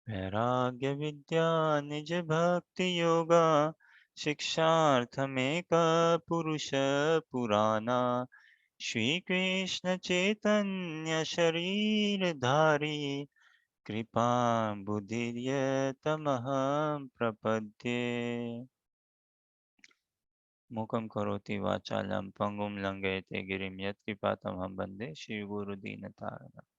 वैराग्य विद्या निज भक्ति योगा शिक्षार्थमेक पुरुष पुराना श्री कृष्ण चैतन्य शरीर धारी कृपा बुद्धिर्यतमहं प्रपद्ये मूकं करोति वाचालं पंगुं लंघयते गिरिं यत्कृपातमहं वन्दे श्रीगुरुदीनतारिणम्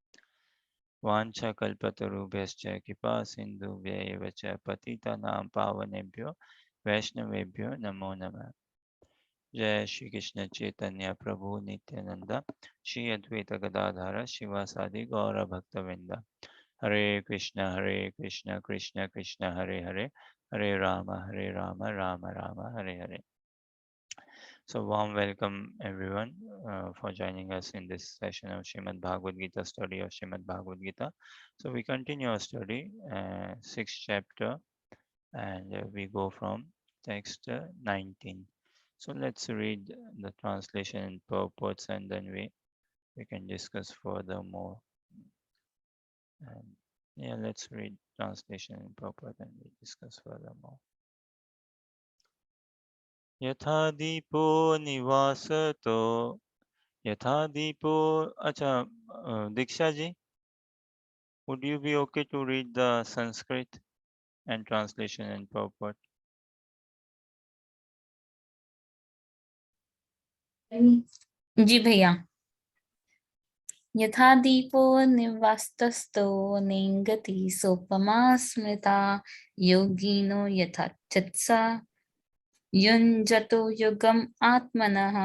वाञ्छाकल्पतरुभ्यश्च कृपासिन्धुभ्य एव च पतितानां पावनेभ्यो वैष्णवेभ्यो नमो नमः। जय श्री कृष्ण चैतन्य प्रभु नित्यानंद श्री अद्वैत गदाधर शिवासादि गौर भक्तवृंद। हरे Krishna Krishna Krishna Hare Hare Hare Ram Ram Ram Hare Hare. So warm welcome everyone for joining us in this session of Srimad Bhagavad Gita, study of Srimad Bhagavad Gita. So we continue our study, sixth chapter, and we go from text 19. So let's read the translation and purports, and then we can discuss further more. And yeah, let's read translation and purport, and we discuss further more. यथा दीपो निवासतो यथा दीपो अच्छा Diksha ji, would you be okay to read the Sanskrit and translation and purport? जी भैया. यथा दीपो निवास्तस्थो नेङ्गति सोपमा स्मृता योगिनो यथा चित्सा युञ्जतो युगम् आत्मनः.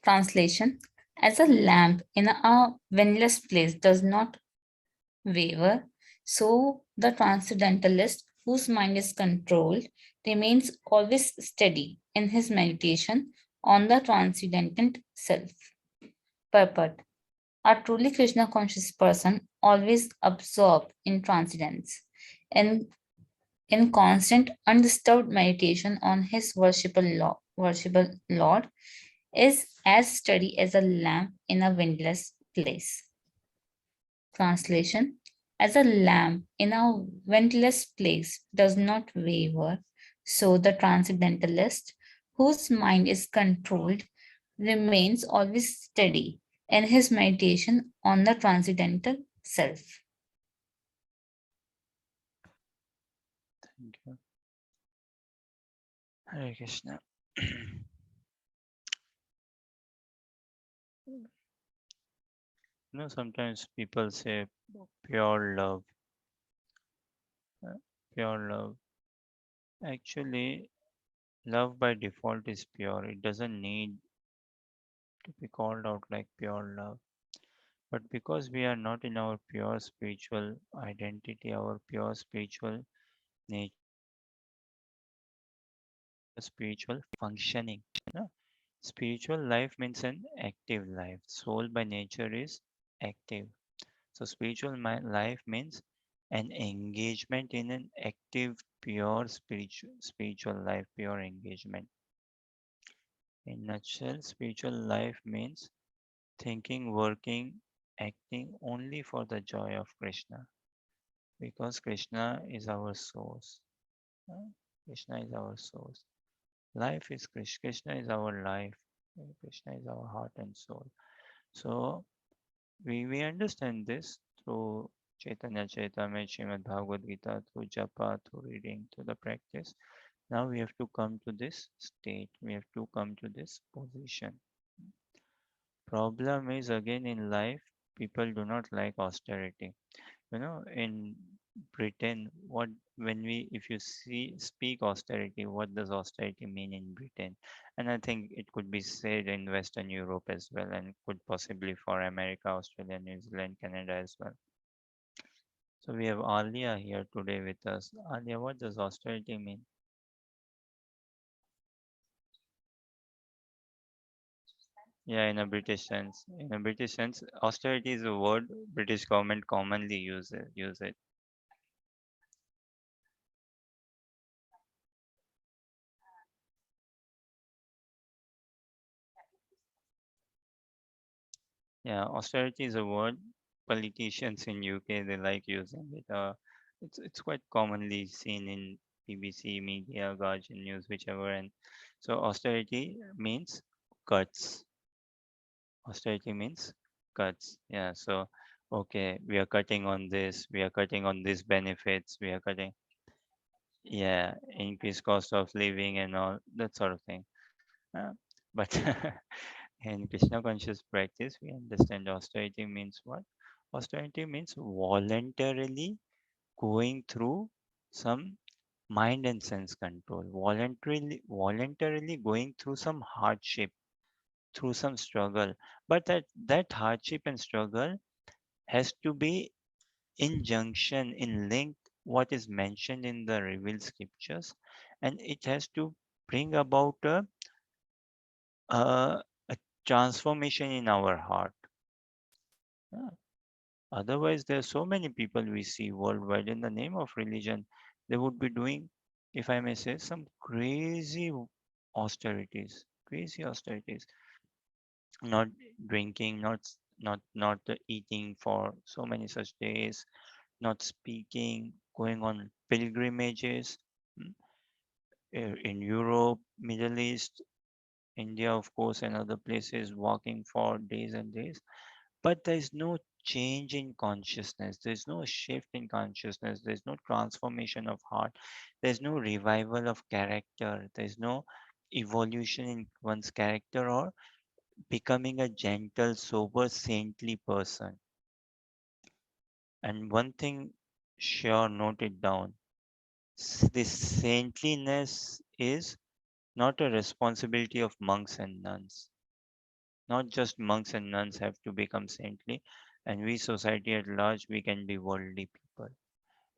Translation: as a lamp in a windless place does not waver, so the transcendentalist, whose mind is controlled, remains always steady in his meditation on the transcendent self. Purport: a truly Krishna conscious person, always absorbed in transcendence and in constant undisturbed meditation on his worshipable Lord, is as steady as a lamp in a windless place. Translation: as a lamp in a windless place does not waver, so the transcendentalist, whose mind is controlled, remains always steady in his meditation on the transcendental self. Thank you. Hare Krishna. Sometimes people say pure love. Pure love. Actually, love by default is pure. It doesn't need to be called out like pure love. But because we are not in our pure spiritual identity, our pure spiritual nature, spiritual functioning. No? Spiritual life means an active life. Soul by nature is active. So spiritual life means an engagement in an active, pure spiritual life, pure engagement. In nutshell, spiritual life means thinking, working, acting only for the joy of Krishna. Because Krishna is our source. uh, Krishna is our source. Life is Krishna. Krishna is our life. Krishna is our heart and soul. So we understand this through Chaitanya Charitamrita, Srimad Bhagavad Gita, through japa, through reading, through the practice. Now we have to come to this state. We have to come to this position. Problem is again in life, people do not like austerity. In Britain, what when we if you see speak austerity, what does austerity mean in Britain? And I think it could be said in Western Europe as well, and could possibly for America, Australia, New Zealand, Canada as well. So we have Alia here today with us. Alia, what does austerity mean? Yeah, in a British sense. In a British sense, austerity is a word British government commonly use it. Yeah, austerity is a word politicians in UK they like using it. It's quite commonly seen in BBC media, Guardian News, whichever. And so austerity means cuts. Austerity means cuts. Yeah. So okay, we are cutting on this. We are cutting on these benefits. We are cutting. Yeah, increased cost of living and all that sort of thing. But in Krishna conscious practice, we understand austerity means what? Austerity means voluntarily going through some mind and sense control, voluntarily going through some hardship, through some struggle. But that hardship and struggle has to be in junction, in link what is mentioned in the revealed scriptures, and it has to bring about a transformation in our heart. Yeah. Otherwise, there are so many people we see worldwide in the name of religion. They would be doing, if I may say, some crazy austerities, not drinking, not eating for so many such days, not speaking, going on pilgrimages mm, in Europe, Middle East, India, of course, and other places, walking for days and days. But there's no change in consciousness, there's no shift in consciousness, there's no transformation of heart, there's no revival of character, there's no evolution in one's character or becoming a gentle, sober, saintly person. And one thing, sure, note it down, this saintliness is not a responsibility of monks and nuns. Not just monks and nuns have to become saintly, and we society at large we can be worldly people.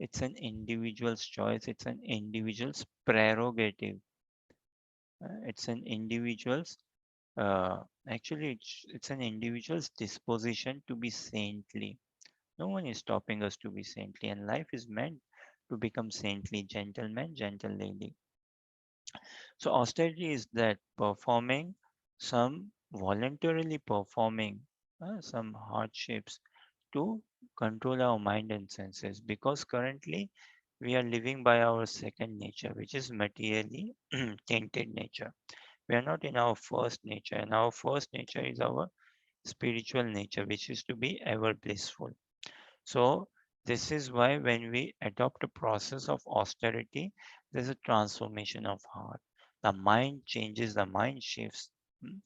It's an individual's choice, it's an individual's prerogative, it's an individual's it's an individual's disposition to be saintly. No one is stopping us to be saintly, and life is meant to become saintly, gentleman, gentle lady. So austerity is that performing some voluntarily performing some hardships to control our mind and senses, because currently we are living by our second nature, which is materially tainted nature. We are not in our first nature, and our first nature is our spiritual nature, which is to be ever blissful. So this is why when we adopt a process of austerity, there's a transformation of heart. The mind changes, the mind shifts. mm,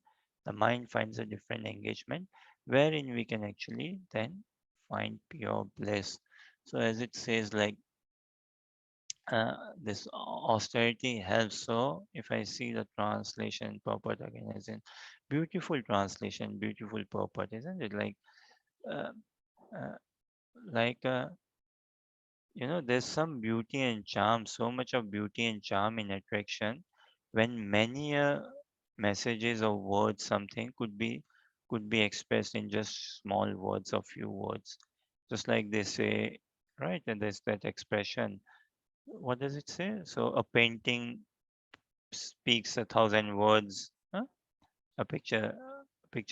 The mind finds a different engagement wherein we can actually then find pure bliss. So as it says, like this austerity helps. So if I see the translation purport again, as in beautiful translation, beautiful purport, isn't it? Uh, uh, like there's some beauty and charm, so much of beauty and charm in attraction when many messages or words, something could be expressed in just small words or few words. Just like they say, right? And there's that expression. What does it say? So a painting speaks 1,000 words. Huh? A picture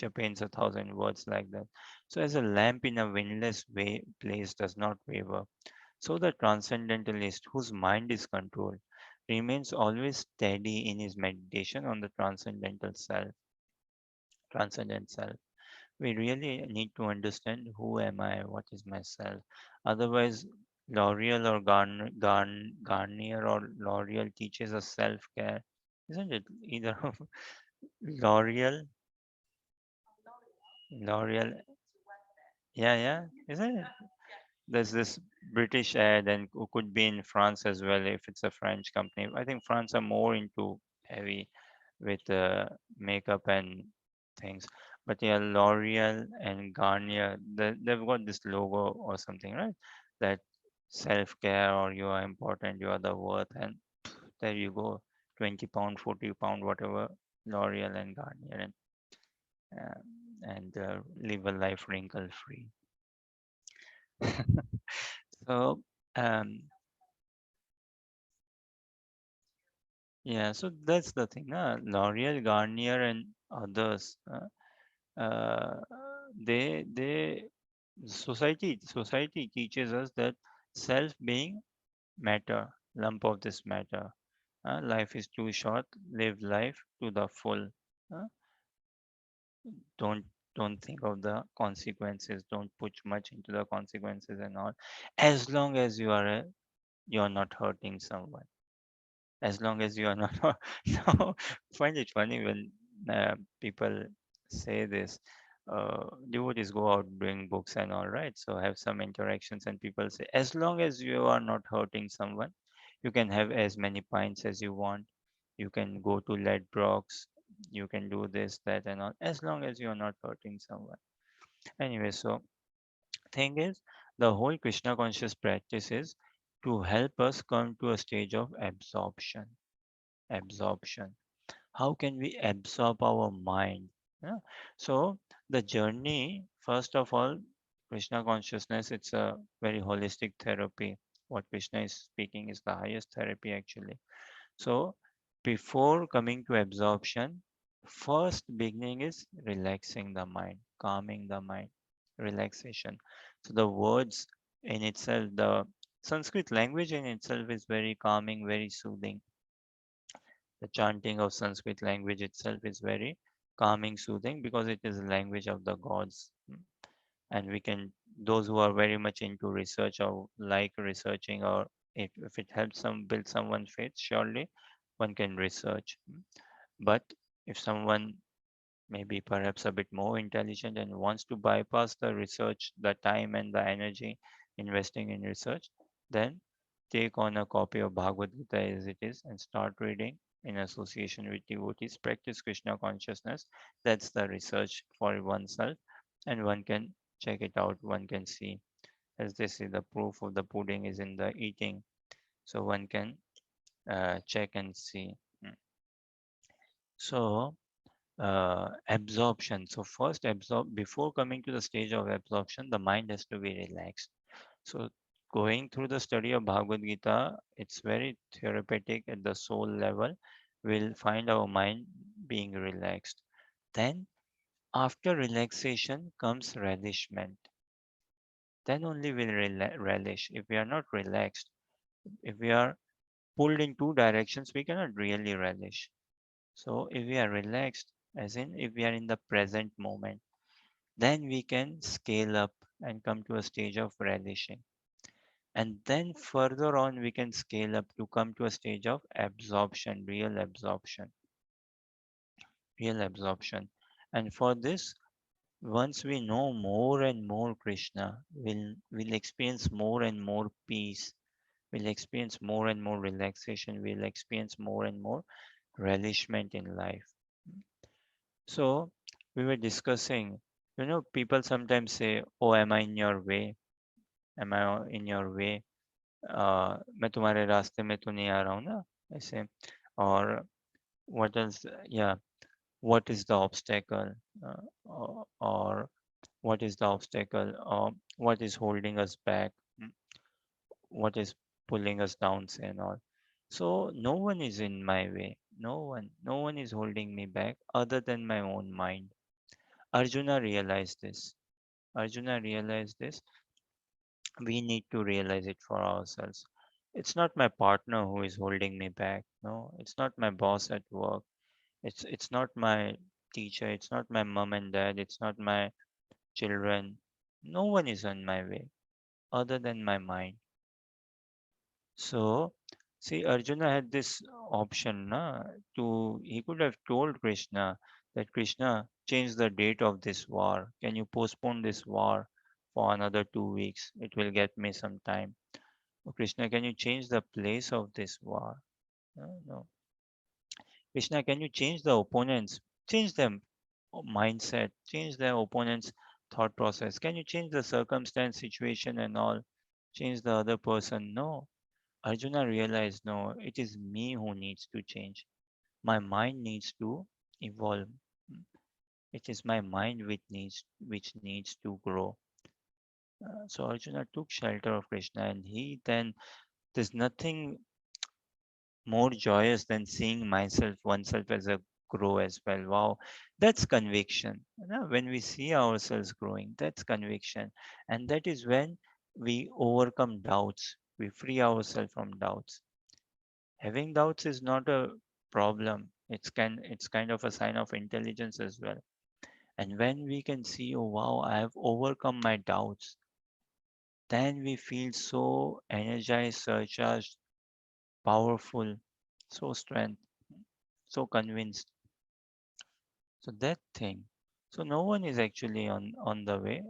paints 1,000 words, like that. So as a lamp in a windless place does not waver, so the transcendentalist, whose mind is controlled, remains always steady in his meditation on the transcendent self. We really need to understand who am I, what is myself. Otherwise, L'Oreal or Garnier or L'Oreal teaches us self-care, isn't it? Either of L'Oreal, L'Oreal, yeah, yeah, isn't it? There's this British ad and who could be in France as well if it's a French company. I think France are more into heavy with makeup and things. But yeah, L'Oreal and Garnier, they've got this logo or something, right? That self-care or you are important, you are the worth, and there you go, 20 pound, 40 pound, whatever, L'Oreal and Garnier, uh, and live a life wrinkle free. So, um, yeah, so that's the thing. L'Oreal, Garnier, and others. uh, they society teaches us that self being matter, lump of this matter. Life is too short. Live life to the full. Uh, don't don't think of the consequences. Don't put much into the consequences and all. As long as you're not hurting someone. As long as you are not. No, find it funny when people say this. Devotees go out doing books and all, right? So have some interactions, and people say, as long as you are not hurting someone, you can have as many pints as you want. You can go to Ledbrokes. You can do this, that, and all, as long as you are not hurting someone. Anyway, so thing is, the whole Krishna conscious practice is to help us come to a stage of absorption. Absorption. How can we absorb our mind? Yeah. So the journey, first of all, Krishna consciousness, it's a very holistic therapy. What Krishna is speaking is the highest therapy actually. So before coming to absorption, first beginning is relaxing the mind, calming the mind, relaxation. So the words in itself, the Sanskrit language in itself is very calming, very soothing. The chanting of Sanskrit language itself is very calming, soothing because it is a language of the gods. And we can, those who are very much into research or like researching, or if it helps some build someone's faith, surely one can research. But if someone maybe perhaps a bit more intelligent and wants to bypass the research, the time and the energy investing in research, then take on a copy of Bhagavad Gita as it is and start reading in association with devotees. Practice Krishna consciousness. That's the research for oneself, and one can check it out. One can see, as they say, the proof of the pudding is in the eating. So one can check and see. So absorption. So first absorb before coming to the stage of absorption, the mind has to be relaxed. So going through the study of Bhagavad Gita, it's very therapeutic at the soul level. We'll find our mind being relaxed. Then after relaxation comes relishment. Then only we'll relish. If we are not relaxed, if we are pulled in two directions, we cannot really relish. So if we are relaxed, as in if we are in the present moment, then we can scale up and come to a stage of relishing. And then further on, we can scale up to come to a stage of absorption, real absorption. And for this, once we know more and more Krishna, we'll experience more and more peace. We'll experience more and more relaxation. We'll experience more and more relishment in life. So we were discussing, people sometimes say, "Oh, am I in your way? Am I in your way? मैं तुम्हारे रास्ते में तो नहीं आ रहा हूँ ना?" ऐसे. Or what else? Yeah, what is the obstacle? Or what is the obstacle? Or what is holding us back? Mm, What is pulling us down, say, and all. So no one is in my way. No one is holding me back other than my own mind. Arjuna realized this. Arjuna realized this. We need to realize it for ourselves. It's not my partner who is holding me back. No, it's not my boss at work. It's not my teacher. It's not my mom and dad. It's not my children. No one is on my way other than my mind. So, see, Arjuna had this option, na, he could have told Krishna that Krishna, change the date of this war. Can you postpone this war for another 2 weeks? It will get me some time. "Oh, Krishna, can you change the place of this war?" No, no. "Krishna, can you change the opponents? Change them mindset, change their opponent's thought process. Can you change the circumstance, situation, and all? Change the other person?" No. Arjuna realized, no, it is me who needs to change. My mind needs to evolve. It is my mind which needs to grow. So Arjuna took shelter of Krishna, and he then, there's nothing more joyous than seeing oneself as a grow as well. Wow, that's conviction. When we see ourselves growing, that's conviction. And that is when we overcome doubts, we free ourselves from doubts. Having doubts is not a problem. It's kind of a sign of intelligence as well. And when we can see, oh wow, I have overcome my doubts, then we feel so energized, surcharged, powerful, so strength, so convinced. So that thing. So no one is actually on the way.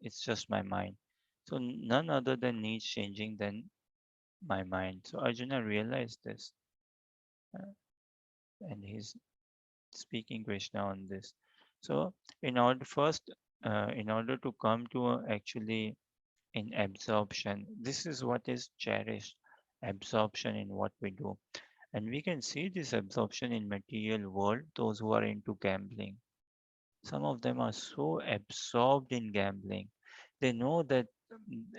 It's just my mind. So none other than needs changing than my mind. So Arjuna realized this, uh, and he's speaking Krishna on this. So in order to come to actually in absorption, this is what is cherished, absorption in what we do. And we can see this absorption in material world, those who are into gambling. Some of them are so absorbed in gambling. They know that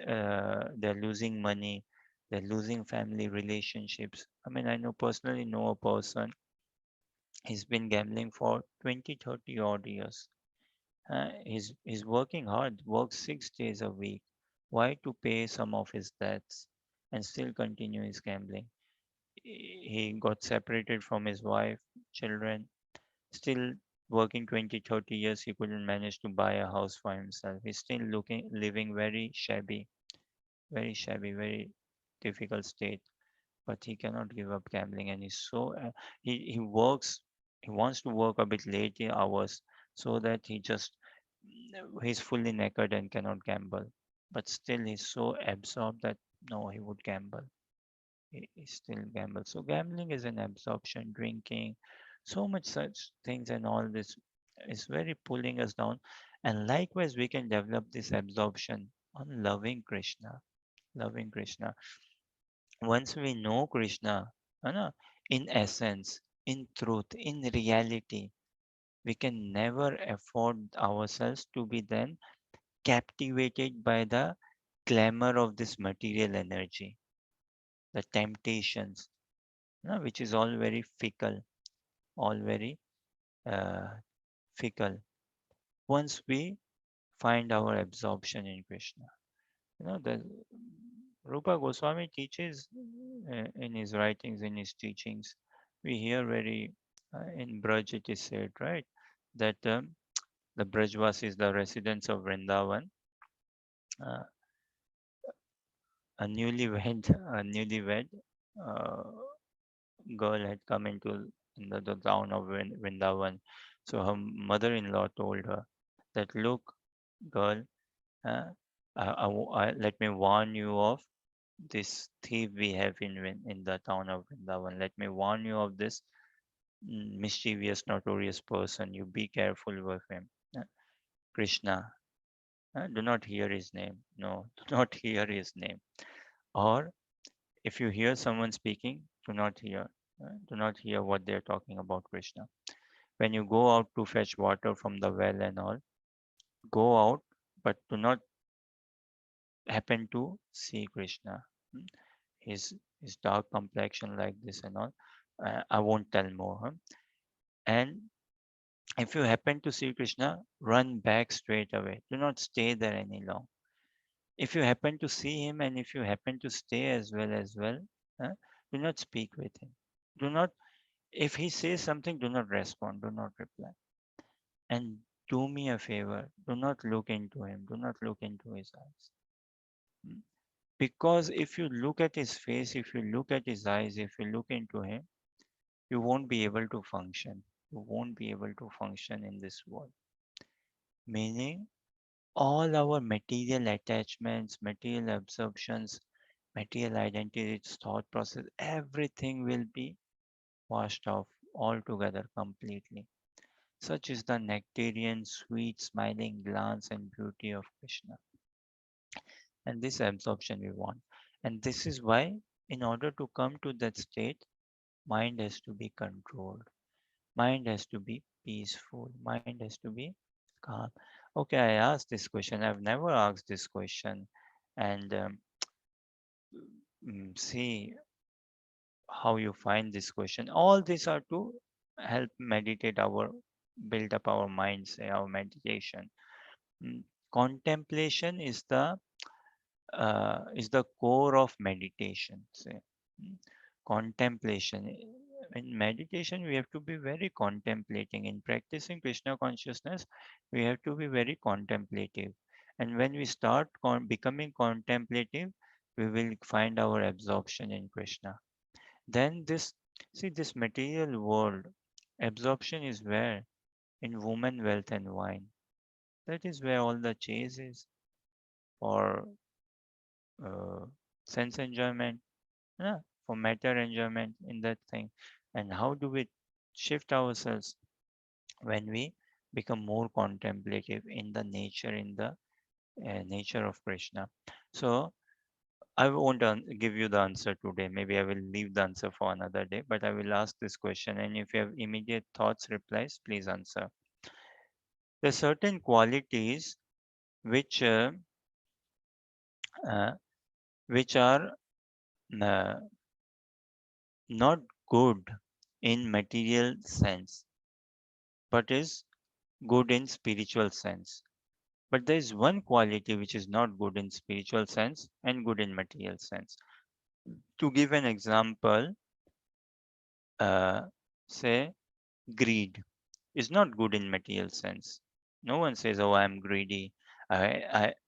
they're losing money, they're losing family relationships. I mean, I personally know a person, he's been gambling for 20, 30 odd years. He's working hard, works 6 days a week. Why? To pay some of his debts and still continue his gambling. He got separated from his wife, children, still working 20, 30 years. He couldn't manage to buy a house for himself. He's still living very shabby, very difficult state. But he cannot give up gambling, and he works. He wants to work a bit late hours so that he's fully naked and cannot gamble. But still, he's so absorbed that no, he would gamble. He still gambles. So gambling is an absorption, drinking, so much such things, and all this is very pulling us down. And likewise, we can develop this absorption on loving Krishna. Once we know Krishna, है ना, in essence, in truth, in reality, we can never afford ourselves to be then captivated by the glamour of this material energy, the temptations, which is all very fickle, all very uh, fickle. Once we find our absorption in Krishna, the Rupa Goswami teaches in his writings, in his teachings, we hear very in Braj it is said, right, that the Brajvasis, the residents of Vrindavan, uh, a newlywed uh, girl had come in the town of Vrindavan. So her mother-in-law told her that, look, girl, uh, let me warn you of this thief we have in the town of Vrindavan. Let me warn you of this mischievous, notorious person. You be careful with him. Krishna. Do not hear his name. No, do not hear his name. Or if you hear someone speaking, do not hear. Do not hear what they are talking about Krishna. When you go out to fetch water from the well and all, go out, but do not happen to see Krishna. Hmm? His dark complexion like this and all. I won't tell more. Huh? And if you happen to see Krishna, run back straight away. Do not stay there any long. If you happen to see him and if you happen to stay as well, huh, do not speak with him. Do not, if he says something, do not respond, do not reply. And do me a favor, do not look into him, do not look into his eyes. Hmm? Because if you look at his face, if you look at his eyes, if you look into him, you won't be able to function. You won't be able to function in this world. Meaning, all our material attachments, material absorptions, material identities, thought process, everything will be washed off altogether completely. Such is the nectarian, sweet, smiling glance and beauty of Krishna. And this absorption we want. And this is why, in order to come to that state, mind has to be controlled. Mind has to be peaceful. Mind has to be calm. Okay, I asked this question. I've never asked this question. And see how you find this question. All these are to help meditate our, build up our minds, our meditation. Mm, Contemplation is the core of meditation. Say. Mm, Contemplation. In meditation, we have to be very contemplating. In practicing Krishna consciousness, we have to be very contemplative. And when we start becoming contemplative, we will find our absorption in Krishna. Then this, see, this material world, absorption is where? In woman, wealth, and wine. That is where all the chase is for uh, sense enjoyment, yeah, for matter enjoyment in that thing. And how do we shift ourselves when we become more contemplative in the nature, in the nature of Krishna? So I won't give you the answer today. Maybe I will leave the answer for another day, but I will ask this question. And if you have immediate thoughts, replies, please answer. There are certain qualities which uh, which are uh, not good in material sense, but is good in spiritual sense. But there is one quality which is not good in spiritual sense and good in material sense. To give an example, uh, say greed is not good in material sense. No one says, "Oh, I'm greedy."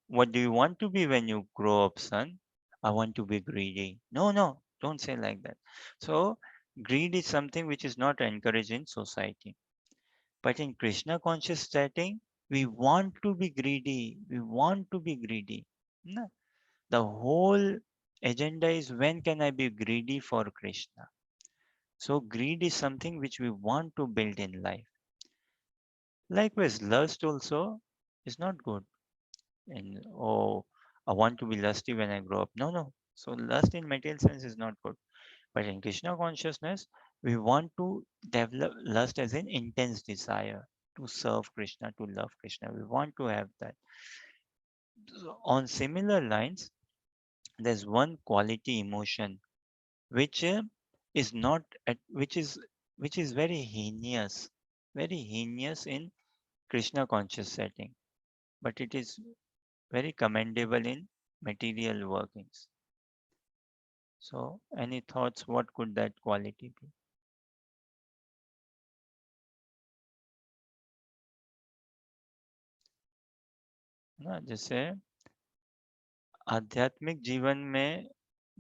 What do you want to be when you grow up, son? I want to be greedy. No, no, don't say like that. So, greed is something which is not encouraged in society. But in Krishna conscious setting, we want to be greedy. We want to be greedy. No. The whole agenda is when can I be greedy for Krishna? So, greed is something which we want to build in life. Likewise, lust also is not good. And oh, I want to be lusty when I grow up. No, no. So lust in material sense is not good. But in Krishna consciousness, we want to develop lust as an intense desire to serve Krishna, to love Krishna. We want to have that. So on similar lines, there's one quality emotion which is not at which is very heinous in Krishna conscious setting, but it is very commendable in material workings. So, any thoughts? What could that quality be? ना जैसे आध्यात्मिक जीवन में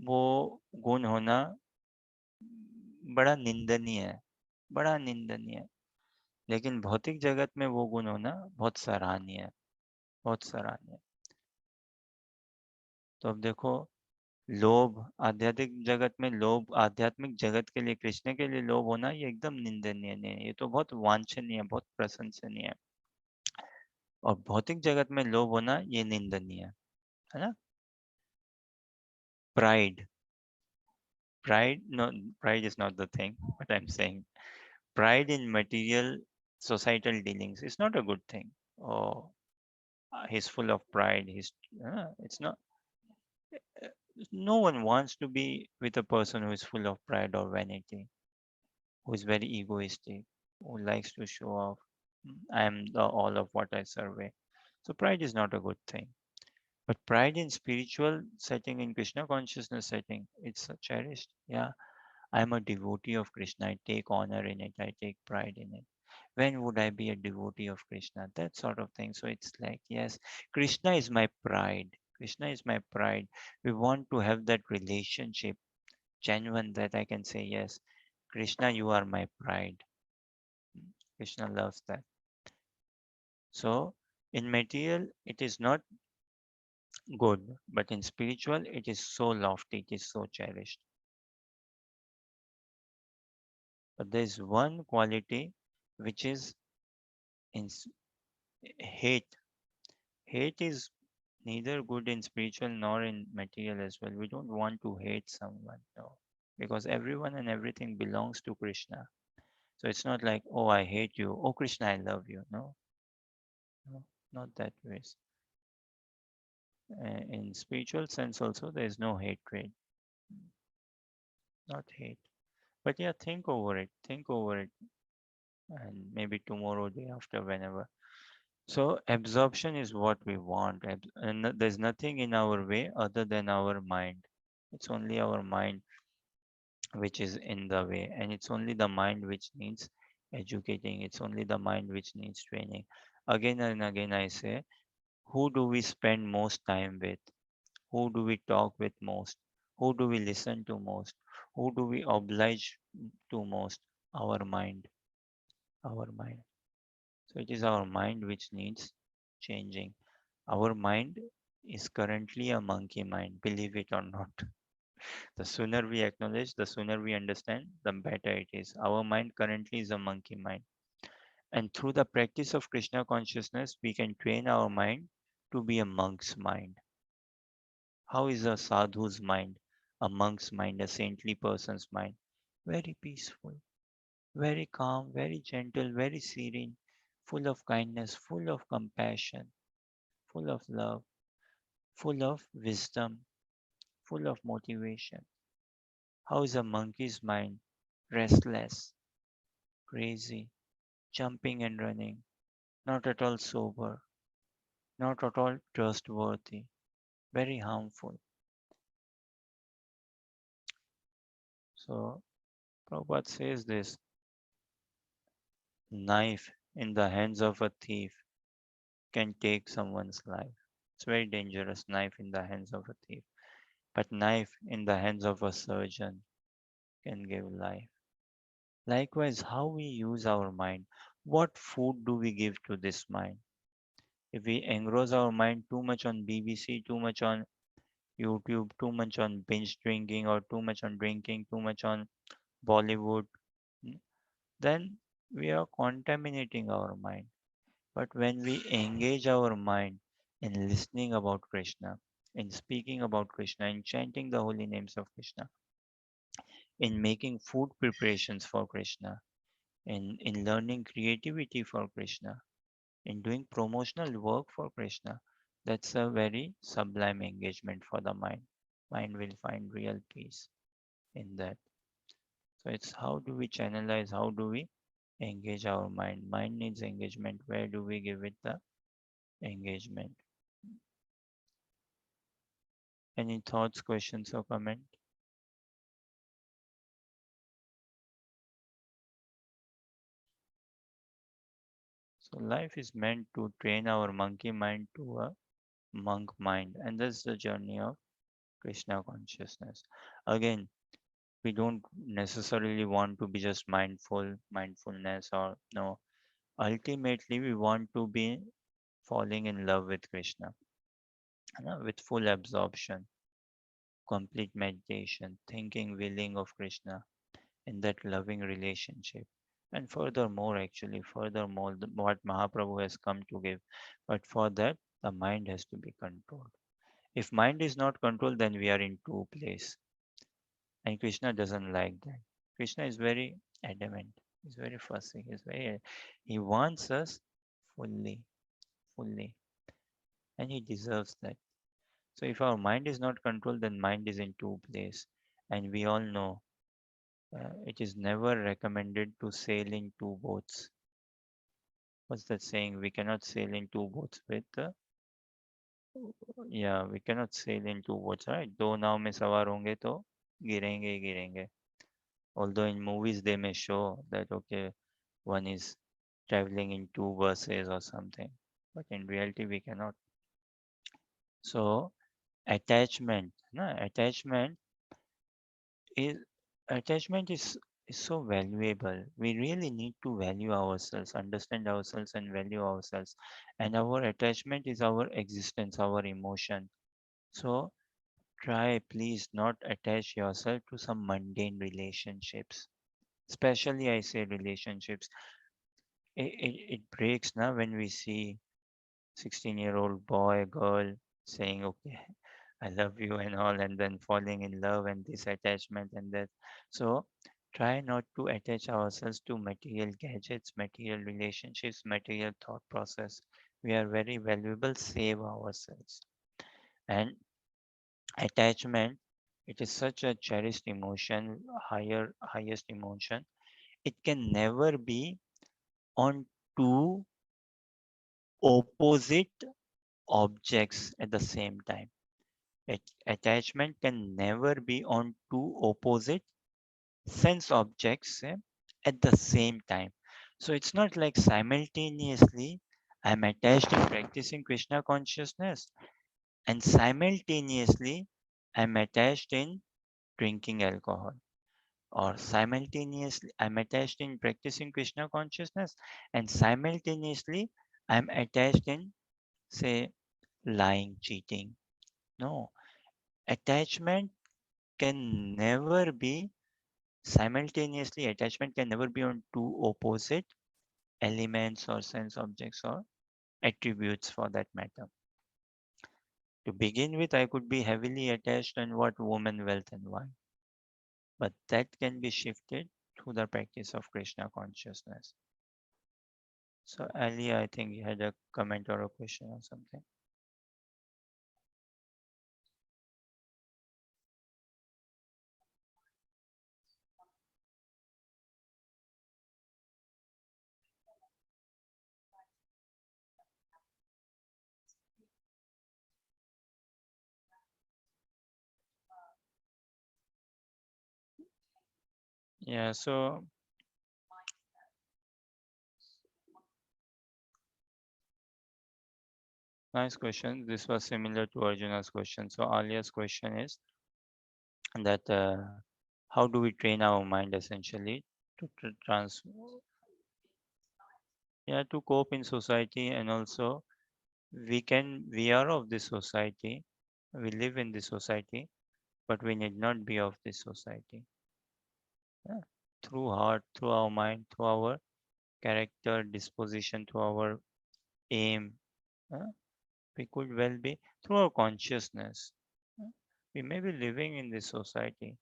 वो गुण होना बड़ा निंदनीय है, बड़ा निंदनीय है। लेकिन भौतिक जगत में वो गुण होना बहुत सराहनीय है, बहुत सराहनीय है। तो अब देखो, लोभ, आध्यात्मिक जगत में लोभ, आध्यात्मिक जगत के लिए, कृष्ण के लिए लोभ होना ये एकदम निंदनीय नहीं है, ये तो बहुत वांछनीय, बहुत प्रशंसनीय है। और भौतिक जगत में लोभ होना ये निंदनीय है ना? Pride, pride, no, pride is not the thing, but I'm saying pride in material societal dealings is not a good thing. Oh, he's full of pride. It's not. No one wants to be with a person who is full of pride or vanity, who is very egoistic, who likes to show off. I am the all of what I survey. So pride is not a good thing. But pride in spiritual setting, in Krishna consciousness setting, it's cherished. Yeah, I'm a devotee of Krishna. I take honor in it. I take pride in it. When would I be a devotee of Krishna? That sort of thing. So it's like, yes, Krishna is my pride. Krishna is my pride. We want to have that relationship, genuine, that I can say, yes, Krishna, you are my pride. Krishna loves that. So in material, it is not good, but in spiritual, it is so lofty, it is so cherished. But there is one quality which is in hate. Hate is neither good in spiritual nor in material as well. We don't want to hate someone, no, because everyone and everything belongs to Krishna. So it's not like, oh, I hate you. Oh, Krishna, I love you. No, no, not that way. In spiritual sense, also, there is no hatred, not hate. But yeah, think over it. Think over it. and maybe tomorrow, day after, whenever. So absorption is what we want, and there's nothing in our way other than our mind. It's only our mind which is in the way, and it's only the mind which needs educating. It's only the mind which needs training. Again and again, I say, who do we spend most time with? Who do we talk with most? Who do we listen to most? Who do we oblige to most? Our mind. Our mind. So it is our mind which needs changing. Our mind is currently a monkey mind, believe it or not. The sooner we acknowledge, the sooner we understand, the better it is. Our mind currently is a monkey mind. And through the practice of Krishna consciousness, we can train our mind to be a monk's mind. How is a sadhu's mind, a monk's mind, a saintly person's mind? Very peaceful, very calm, very gentle, very serene, full of kindness, full of compassion, full of love, full of wisdom, full of motivation. How is a monkey's mind? Restless, crazy, jumping and running, not at all sober, not at all trustworthy, very harmful. So Prabhupada says this: knife in the hands of a thief can take someone's life. It's very dangerous, knife in the hands of a thief. But knife in the hands of a surgeon can give life. Likewise, how we use our mind. What food do we give to this mind? If we engross our mind too much on BBC, too much on YouTube, too much on binge drinking, or too much on drinking, too much on Bollywood, then we are contaminating our mind. But when we engage our mind in listening about Krishna, in speaking about Krishna, in chanting the holy names of Krishna, in making food preparations for Krishna, in learning creativity for Krishna, in doing promotional work for Krishna, that's a very sublime engagement for the mind. Mind will find real peace in that. So it's how do we channelize, how do we engage our mind? Mind needs engagement. Where do we give it the engagement? Any thoughts, questions, or comment? So life is meant to train our monkey mind to a monk mind, and that's the journey of Krishna consciousness. Again, we don't necessarily want to be just mindfulness, or no. Ultimately, we want to be falling in love with Krishna, with full absorption, complete meditation, thinking, willing of Krishna in that loving relationship. And furthermore, actually, furthermore, what Mahaprabhu has come to give. But for that, the mind has to be controlled. If mind is not controlled, then we are in two place. And Krishna doesn't like that. Krishna is very adamant. He's very fussy. He wants us fully, fully, and he deserves that. So if our mind is not controlled, then mind is in two place. And we all know it is never recommended to sail in two boats. What's that saying? We cannot sail in two boats with, yeah, we cannot sail in two boats, right? दो नाव में सवार होंगे तो गिरेंगे ही गिरेंगे. Although in movies they may show that okay, one is traveling in two buses or something, but in reality we cannot. So attachment, no, is attachment is so valuable. We really need to value ourselves, understand ourselves, and value ourselves. And our attachment is our existence, our emotion. So try, please, not attach yourself to some mundane relationships. Especially, I say relationships. It breaks now when we see 16-year-old boy, girl saying, okay, I love you and all, and then falling in love and this attachment and that. So try not to attach ourselves to material gadgets, material relationships, material thought process. We are very valuable, save ourselves. And attachment, it is such a cherished emotion, highest emotion. It can never be on two opposite objects at the same time. Attachment can never be on two opposite sense objects at the same time. So it's not like simultaneously I'm attached in practicing Krishna consciousness and simultaneously I'm attached in drinking alcohol, or simultaneously I'm attached in practicing Krishna consciousness and simultaneously I'm attached in, say, lying, cheating. No, attachment can never be simultaneously, attachment can never be on two opposite elements or sense objects or attributes for that matter. To begin with, I could be heavily attached on what woman, wealth, and why, but that can be shifted through the practice of Krishna consciousness. So, Ali, I think you had a comment or a question or something. Yeah, so nice question. This was similar to Arjuna's question. So, Alia's question is that how do we train our mind essentially to yeah, to cope in society, and also we are of this society, we live in this society, but we need not be of this society. Yeah. Through heart, through our mind, through our character disposition, through our aim, uh, we could well be through our consciousness. uh, we may be living in this society,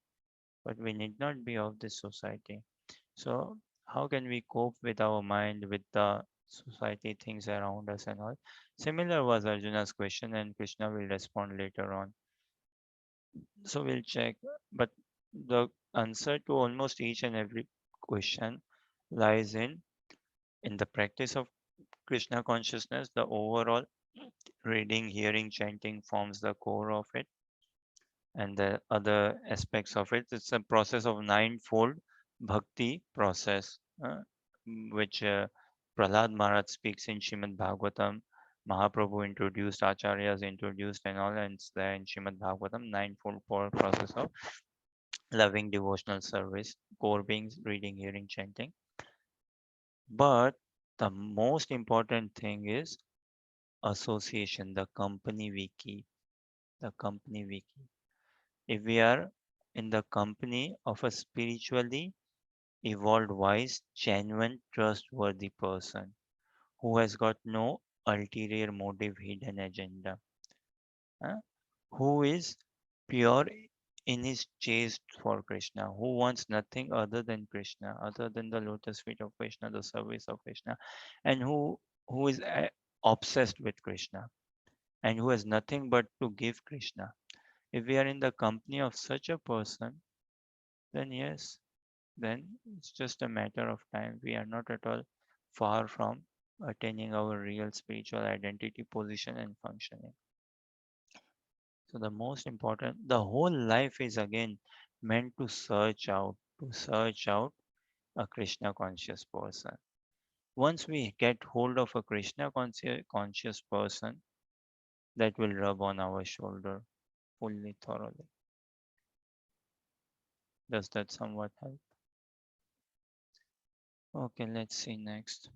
but we need not be of this society. So how can we cope with our mind, with the society things around us and all? Similar was Arjuna's question, and Krishna will respond later on. So we'll check. But the answer to almost each and every question lies in the practice of Krishna consciousness. The overall reading, hearing, chanting forms the core of it, and the other aspects of it. It's a process of ninefold bhakti process, which Prahlad Maharaj speaks in Shrimad Bhagavatam. Mahaprabhu introduced, Acharyas introduced, and all, and it's there in Shrimad Bhagavatam, ninefold process of loving devotional service, core being reading, hearing, chanting. But the most important thing is association, the company we keep, the company we keep. If we are in the company of a spiritually evolved, wise, genuine, trustworthy person who has got no ulterior motive, hidden agenda, huh? Who is pure in his chase for Krishna, who wants nothing other than Krishna, other than the lotus feet of Krishna, the service of Krishna, and who is obsessed with Krishna, and who has nothing but to give Krishna. If we are in the company of such a person, then yes, then it's just a matter of time. We are not at all far from attaining our real spiritual identity, position, and functioning. So the most important, the whole life is again meant to search out a Krishna conscious person. Once we get hold of a Krishna conscious person, that will rub on our shoulder fully, thoroughly. Does that somewhat help? Okay, let's see next.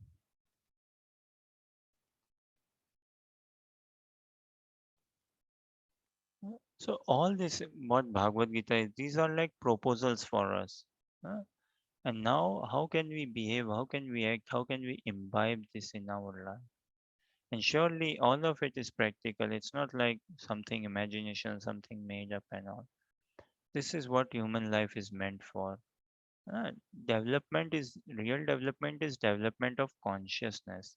So all this, what Bhagavad Gita is, these are like proposals for us. huh? And now, how can we behave? How can we act? How can we imbibe this in our life? And surely all of it is practical. It's not like something imagination, something made up and all. This is what human life is meant for. Uh, Development is development of consciousness.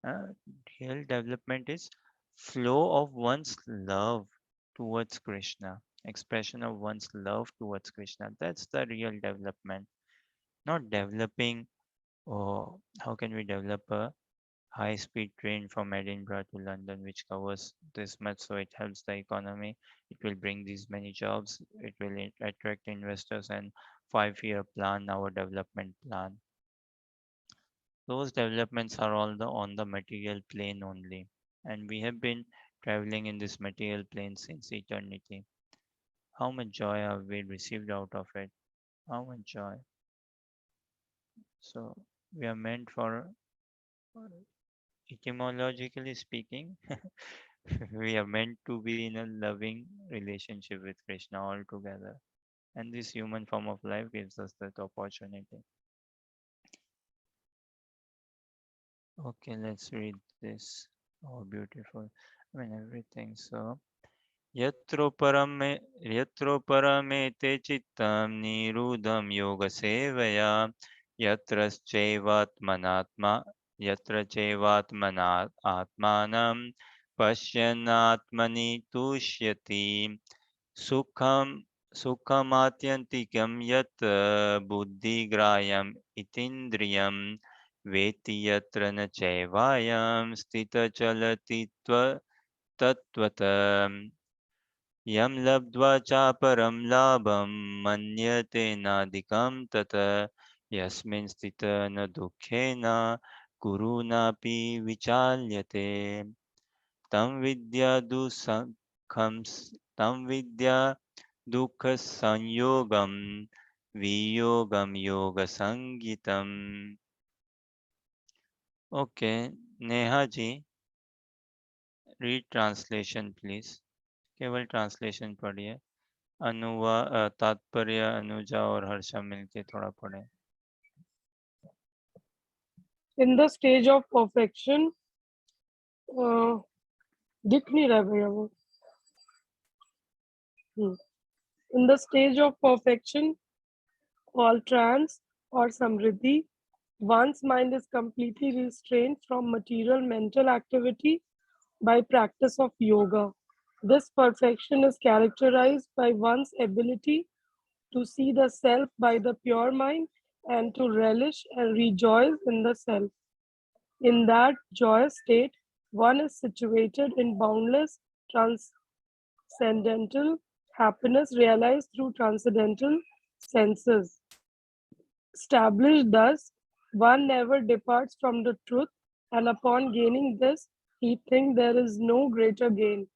Uh, Real development is flow of one's love towards Krishna, expression of one's love towards Krishna. That's the real development. Not developing Or how can we develop a high-speed train from Edinburgh to London, which covers this much, so it helps the economy. It will bring these many jobs. It will attract investors and 5-year plan, our development plan. Those developments are all on the material plane only, and we have been traveling in this material plane since eternity. How much joy have we received out of it? How much joy! So we are meant for, etymologically speaking, we are meant to be in a loving relationship with Krishna altogether. And this human form of life gives us that opportunity. Okay, let's read this. Oh, beautiful. I mean, everything. So, यत्रो परमे ते चित्तं निरुदं योगसेवया यत्रश्चैवात्मनात्मा यत्र चैवात्मना आत्मानं पश्यन्नात्मनि तुष्यति सुखं सुखमात्यन्तिकं यत् बुद्धिग्राह्यम् इतीन्द्रियं वेत्ति यत्र न चैवायं स्थितचलति तत्त्वतः यं लब्ध्वा चापरं लाभं मन्यते नाधिकं तत् यस्मिन् स्थितः न दुःखेन गुरुणापि विचाल्यते तं विद्या दुःखं तं विद्या दुःखसंयोगं वियोगं योगसंज्ञितम्. Okay, Neha ji, read translation please. केवल ट्रांसलेशन पढ़िए. तात्पर्य अनुजा और हर्षा मिलके थोड़ा पढ़े. In the stage of perfection, दिख नहीं रहा भैया वो. In the stage of perfection, all trance or samriddhi, one's mind is completely restrained from material mental activity by practice of yoga. This perfection is characterized by one's ability to see the self by the pure mind and to relish and rejoice in the self. In that joyous state, one is situated in boundless transcendental happiness realized through transcendental senses. Established thus, one never departs from the truth, and upon gaining this, he thinks there is no greater gain.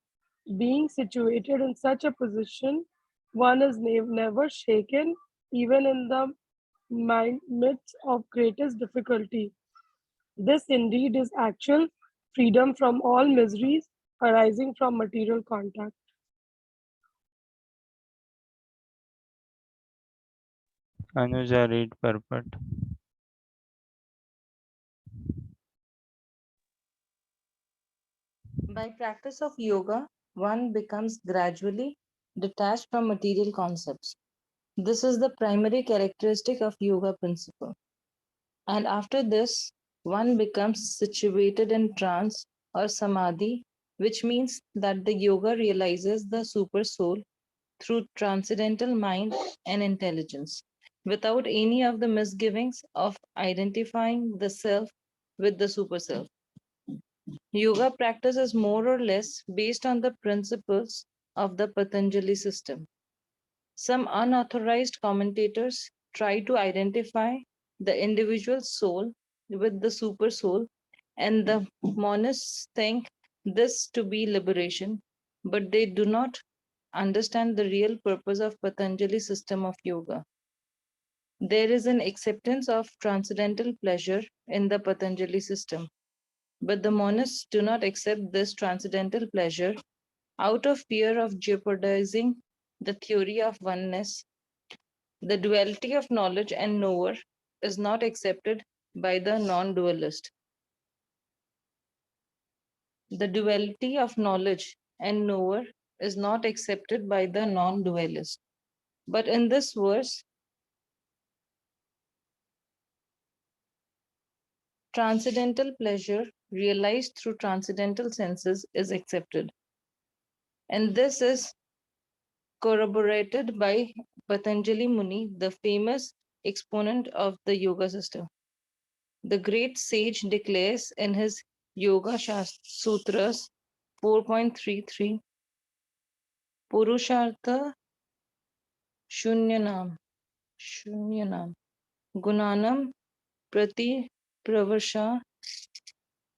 Being situated in such a position, one is never shaken, even in the midst of greatest difficulty. This indeed is actual freedom from all miseries arising from material contact. Anuja, read purport. By practice of yoga, one becomes gradually detached from material concepts. This is the primary characteristic of yoga principle. And after this, one becomes situated in trance or samadhi, which means that the yoga realizes the super soul through transcendental mind and intelligence, without any of the misgivings of identifying the self with the super self. Yoga practice is more or less based on the principles of the Patanjali system. Some unauthorized commentators try to identify the individual soul with the super soul, and the monists think this to be liberation, but they do not understand the real purpose of Patanjali system of yoga. There is an acceptance of transcendental pleasure in the Patanjali system, but the monists do not accept this transcendental pleasure out of fear of jeopardizing the theory of oneness. The duality of knowledge and knower is not accepted by the non dualist. The duality of knowledge and knower is not accepted by the non dualist. But in this verse, transcendental pleasure realized through transcendental senses is accepted. And this is corroborated by Patanjali Muni, the famous exponent of the yoga system. The great sage declares in his Yoga Sutras 4.33, Purushartha Shunyanam, Gunanam Prati Pravarsha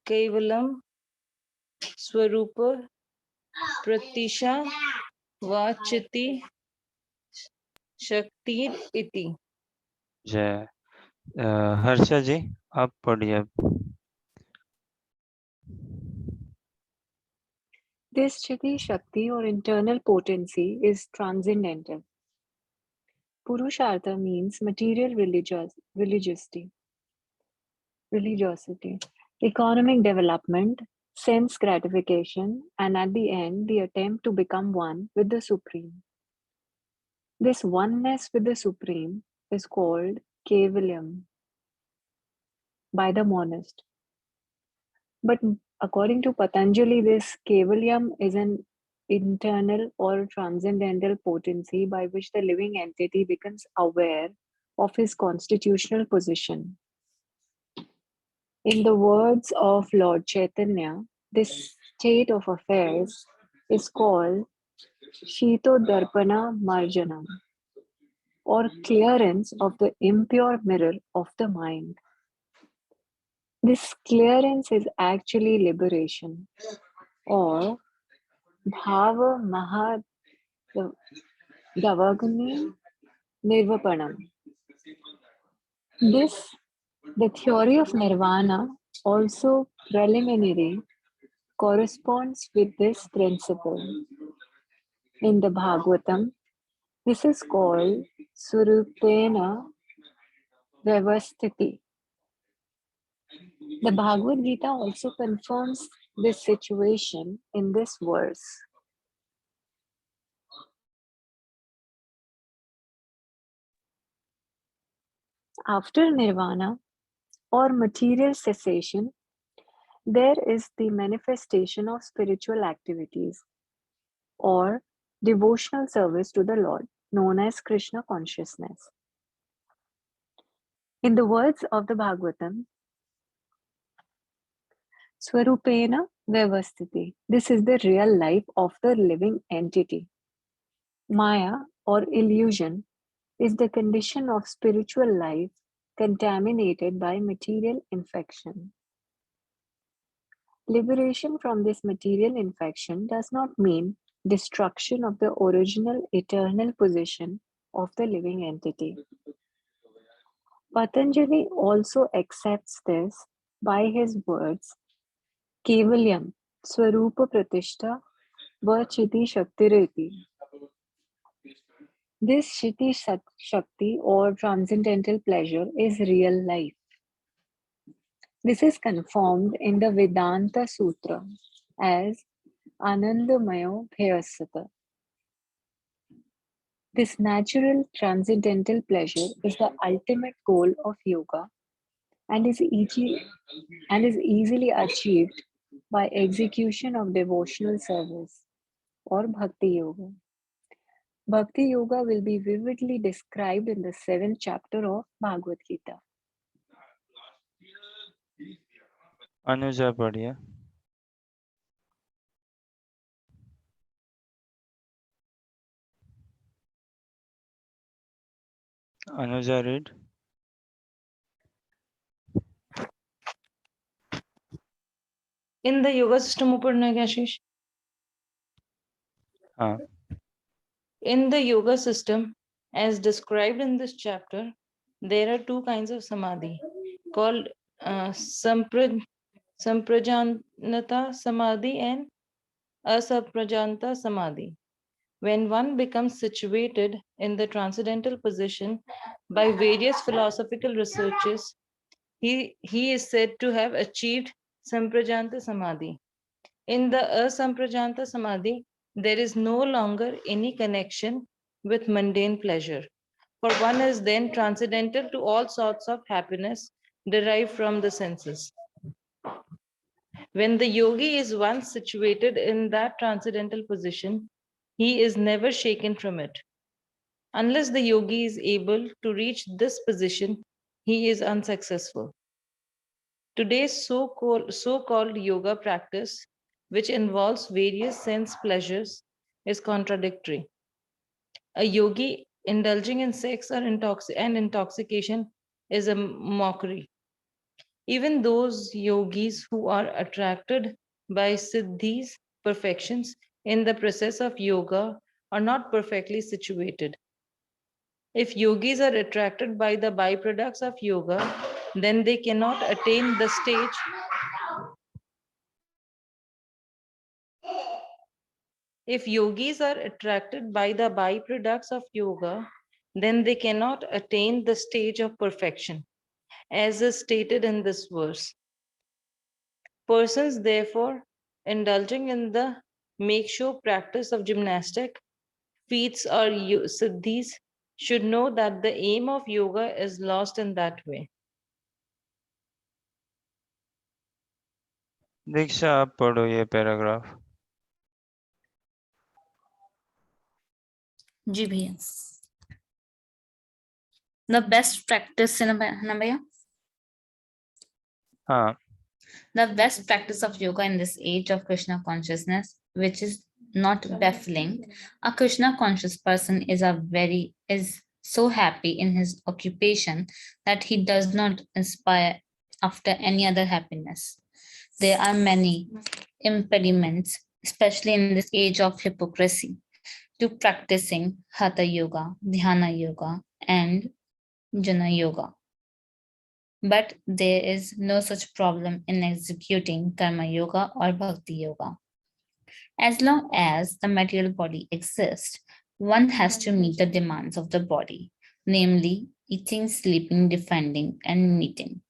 Kevalam Swarupa Pratisha Vachiti Shakti Iti. जय हर्षा जी आप पढ़िए अब। This Chitti Shakti or internal potency is transcendental. Purushartha means material religiosity, economic development, sense gratification, and at the end, the attempt to become one with the Supreme. This oneness with the Supreme is called Kevalyam by the monist. But according to Patanjali, this Kevalyam is an internal or transcendental potency by which the living entity becomes aware of his constitutional position. In the words of Lord Chaitanya, this state of affairs is called Shito Darpana Marjanam, or clearance of the impure mirror of the mind. This clearance is actually liberation, or Bhava Mahadavagni Nirvapanam. The theory of nirvana, also preliminary, corresponds with this principle. In the Bhagavatam, this is called Surupena Vyavasthiti. The Bhagavad Gita also confirms this situation in this verse. After nirvana or material cessation, there is the manifestation of spiritual activities or devotional service to the Lord, known as Krishna consciousness. In the words of the Bhagavatam, Swarupena Vyavasthiti. This is the real life of the living entity. Maya or illusion is the condition of spiritual life contaminated by material infection. Liberation from this material infection does not mean destruction of the original eternal position of the living entity. Patanjali also accepts this by his words, Kevalyam, Swarupa Pratishta, Vachiti Shaktireti. This Shiti Shakti or transcendental pleasure is real life. This is confirmed in the Vedanta Sutra as Anandamayo Bhyasata. This natural transcendental pleasure is the ultimate goal of yoga and is easily achieved by execution of devotional service or Bhakti Yoga. Bhakti Yoga will be vividly described in the 7th chapter of Bhagavad Gita. Anuja पढ़िए। Anuja read. In the yoga system, Ashish? हाँ In the yoga system, as described in this chapter, there are two kinds of samadhi called Samprajanata Samadhi and Asaprajanta Samadhi. When one becomes situated in the transcendental position by various philosophical researches, he is said to have achieved Samprajanta Samadhi. In the Asamprajanta Samadhi, there is no longer any connection with mundane pleasure, for one is then transcendental to all sorts of happiness derived from the senses. When the yogi is once situated in that transcendental position, he is never shaken from it. Unless the yogi is able to reach this position, he is unsuccessful. Today's so-called yoga practice, which involves various sense pleasures, is contradictory. A yogi indulging in sex or intoxication is a mockery. Even those yogis who are attracted by siddhis, perfections, in the process of yoga are not perfectly situated. If yogis are attracted by the byproducts of yoga, then they cannot attain the stage. If yogis are attracted by the byproducts of yoga, then they cannot attain the stage of perfection, as is stated in this verse. Persons, therefore, indulging in the make show practice of gymnastic feats or siddhis should know that the aim of yoga is lost in that way. दीक्षा आप पढ़ो ये paragraph. जी भैया. The best practice in भैया. हाँ. The best practice of yoga in this age of Krishna consciousness, which is not baffling. A Krishna conscious person is so happy in his occupation that he does not inspire after any other happiness. There are many impediments, especially in this age of hypocrisy, to practicing Hatha Yoga, Dhyana Yoga, and Jana Yoga. But there is no such problem in executing Karma Yoga or Bhakti Yoga. As long as the material body exists, one has to meet the demands of the body, namely eating, sleeping, defending, and meeting.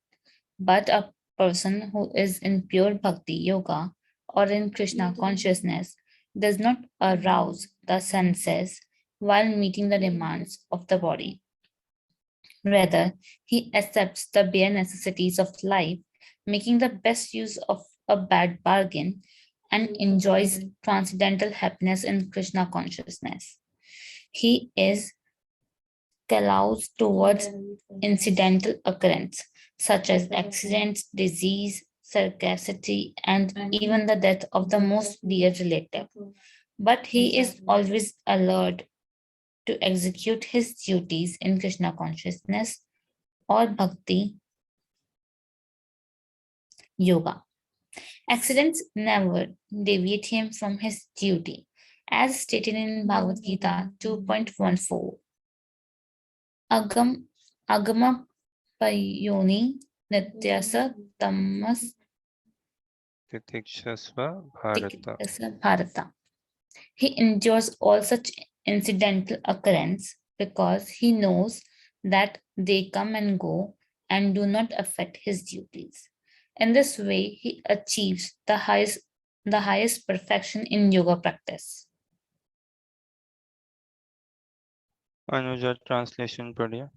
But a person who is in pure Bhakti Yoga or in Krishna consciousness does not arouse the senses while meeting the demands of the body. Rather, he accepts the bare necessities of life, making the best use of a bad bargain, and enjoys transcendental happiness in Krishna consciousness. He is callous towards incidental occurrence, such as accidents, disease, scarcity, and even the death of the most dear relative. But he is always alert to execute his duties in Krishna consciousness or Bhakti Yoga. Accidents never deviate him from his duty, as stated in Bhagavad Gita 2.14. Agama Payoni Nityasa Tamas Titikshasva Bharata. Bharata. He endures all such incidental occurrence because he knows that they come and go and do not affect his duties. In this way, he achieves the highest perfection in yoga practice. Anuja translation पढ़िए.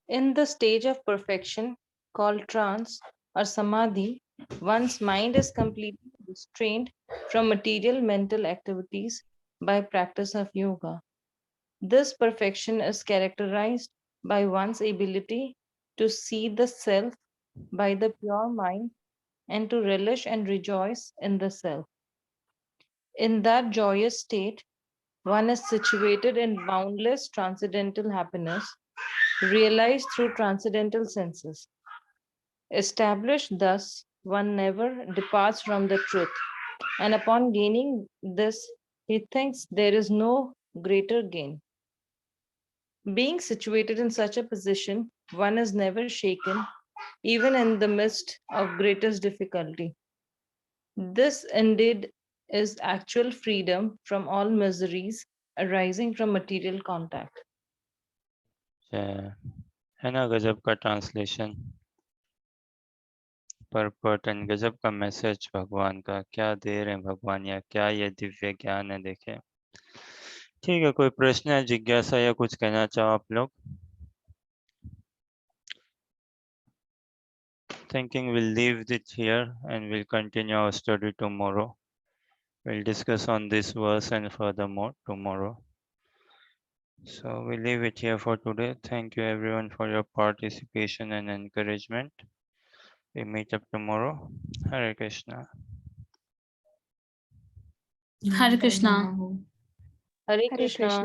In the stage of perfection called trance or samadhi, one's mind is completely restrained from material mental activities by practice of yoga. This perfection is characterized by one's ability to see the self by the pure mind and to relish and rejoice in the self. In that joyous state, one is situated in boundless transcendental happiness, realized through transcendental senses. Established thus, one never departs from the truth, and upon gaining this, he thinks there is no greater gain. Being situated in such a position, one is never shaken, even in the midst of greatest difficulty. This indeed is actual freedom from all miseries arising from material contact. है ना गजब का translation. Purport and गजब का message भगवान का. क्या दे रहे हैं भगवान, या क्या ये दिव्य ज्ञान है, देखे. ठीक है, कोई प्रश्न है, जिज्ञासा या कुछ कहना चाहो आप लोग? Thinking we'll leave it here and we'll continue our study tomorrow. We'll discuss on this verse and furthermore tomorrow. So we leave it here for today. Thank you everyone for your participation and encouragement. We meet up tomorrow. Hare Krishna. Hare Krishna. Hare Hare Krishna. Krishna.